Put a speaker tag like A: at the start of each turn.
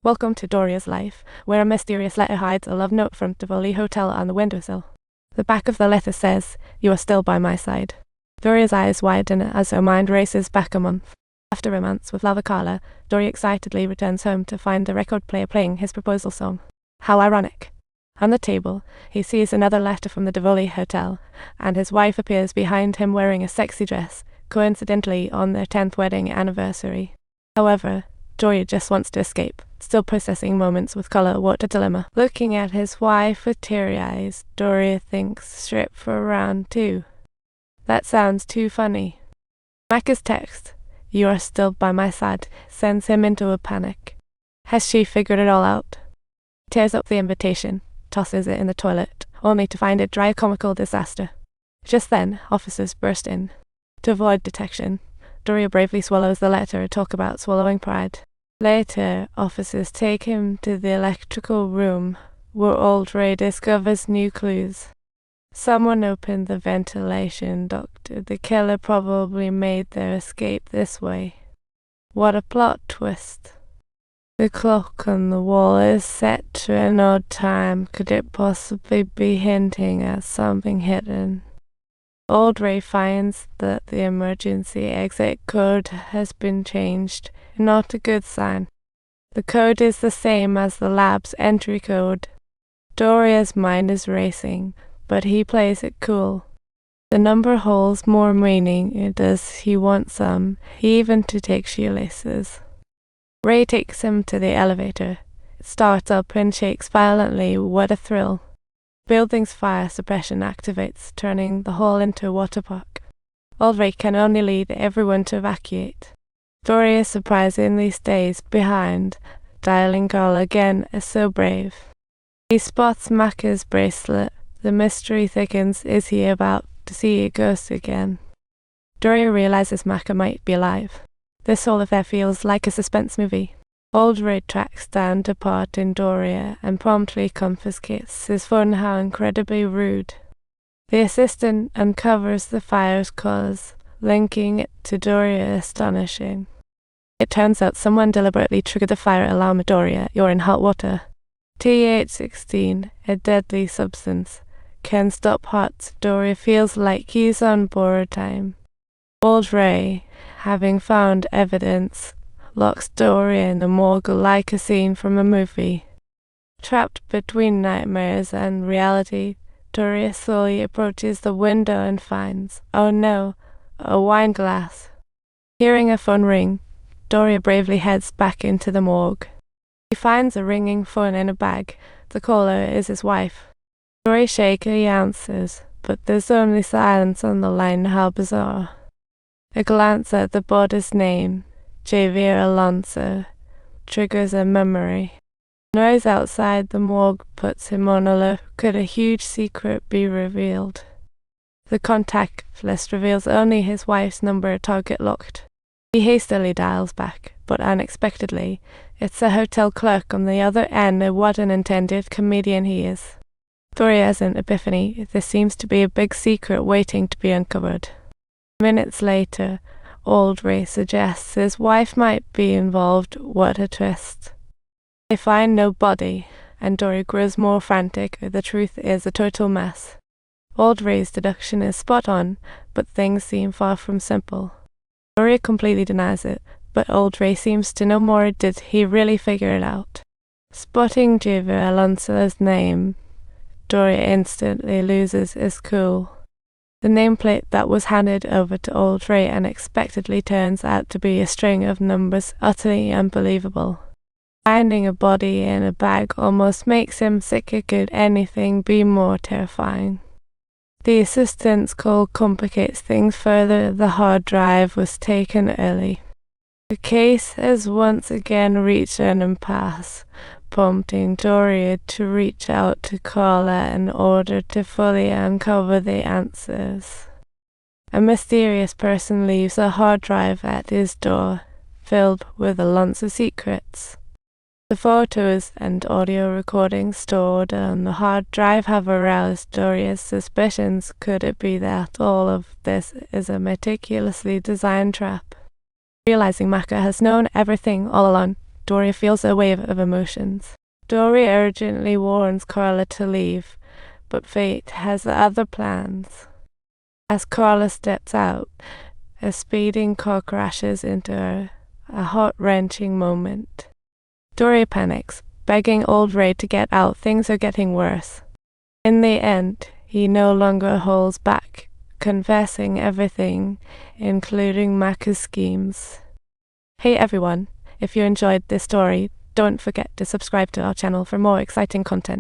A: Welcome to Doria's life, where a mysterious letter hides a love note from Tivoli Hotel on the windowsill. The back of the letter says, "You are still by my side." Doria's eyes widen as her mind races back a month. After romance with Lava Carla, Doria excitedly returns home to find the record player playing his proposal song. How ironic. On the table, he sees another letter from the Tivoli Hotel, and his wife appears behind him wearing a sexy dress, coincidentally on their 10th wedding anniversary. However, Doria just wants to escape. Still processing moments with colour, what a dilemma. Looking at his wife with teary eyes, Doria thinks strip for round 2. That sounds too funny. Macca's text, "You are still by my side," sends him into a panic. Has she figured it all out? He tears up the invitation, tosses it in the toilet, only to find it dry, a comical disaster. Just then, officers burst in. To avoid detection, Doria bravely swallows the letter, talk about swallowing pride. Later, officers take him to the electrical room, where old Ray discovers new clues. Someone opened the ventilation duct. The killer probably made their escape this way. What a plot twist. The clock on the wall is set to an odd time. Could it possibly be hinting at something hidden? Old Ray finds that the emergency exit code has been changed. Not a good sign. The code is the same as the lab's entry code. Doria's mind is racing, but he plays it cool. The number holds more meaning. Does he want some? Even to take shoelaces. Ray takes him to the elevator. It starts up and shakes violently. What a thrill. Building's fire suppression activates, turning the hall into a water park. Old Ray can only lead everyone to evacuate. Doria surprisingly stays behind. Dialing Carl again is so brave. He spots Macca's bracelet. The mystery thickens. Is he about to see a ghost again? Doria realizes Macca might be alive. This whole affair feels like a suspense movie. Old Ray tracks down the part in Doria and promptly confiscates his phone. How incredibly rude. The assistant uncovers the fire's cause, linking it to Doria. Astonishing. It turns out someone deliberately triggered the fire alarm. Doria, you're in hot water. T816, a deadly substance, can stop hearts. Doria feels like he's on borrowed time. Old Ray, having found evidence, locks Doria in the morgue like a scene from a movie. Trapped between nightmares and reality, Doria slowly approaches the window and finds, oh no, a wine glass. Hearing a phone ring, Doria bravely heads back into the morgue. He finds a ringing phone in a bag. The caller is his wife. Doria shakily answers, but there's only silence on the line. How bizarre. A glance at the body's name, Javier Alonso, triggers a memory. Noise outside the morgue puts him on alert. Could a huge secret be revealed? The contact list reveals only his wife's number, target locked. He hastily dials back, but unexpectedly, it's a hotel clerk on the other end. What an intended comedian he is. Doria has an epiphany. There seems to be a big secret waiting to be uncovered. Minutes later, Old Ray suggests his wife might be involved. What a twist. They find no body, and Doria grows more frantic. The truth is a total mess. Old Ray's deduction is spot on, but things seem far from simple. Doria completely denies it, but Old Ray seems to know more. Did he really figure it out? Spotting Javier Alonso's name, Doria instantly loses his cool. The nameplate that was handed over to Old Ray unexpectedly turns out to be a string of numbers, utterly unbelievable. Finding a body in a bag almost makes him sick. Could anything be more terrifying? The assistant's call complicates things further. The hard drive was taken early. The case has once again reached an impasse, prompting Doria to reach out to Carla in order to fully uncover the answers. A mysterious person leaves a hard drive at his door, filled with Alonso secrets. The photos and audio recordings stored on the hard drive have aroused Doria's suspicions. Could it be that all of this is a meticulously designed trap? Realizing Macca has known everything all along, Doria feels a wave of emotions. Doria urgently warns Carla to leave, but fate has other plans. As Carla steps out, a speeding car crashes into her, a heart-wrenching moment. Doria panics, begging old Ray to get out. Things are getting worse. In the end, he no longer holds back, confessing everything, including Maka's schemes. Hey everyone, if you enjoyed this story, don't forget to subscribe to our channel for more exciting content.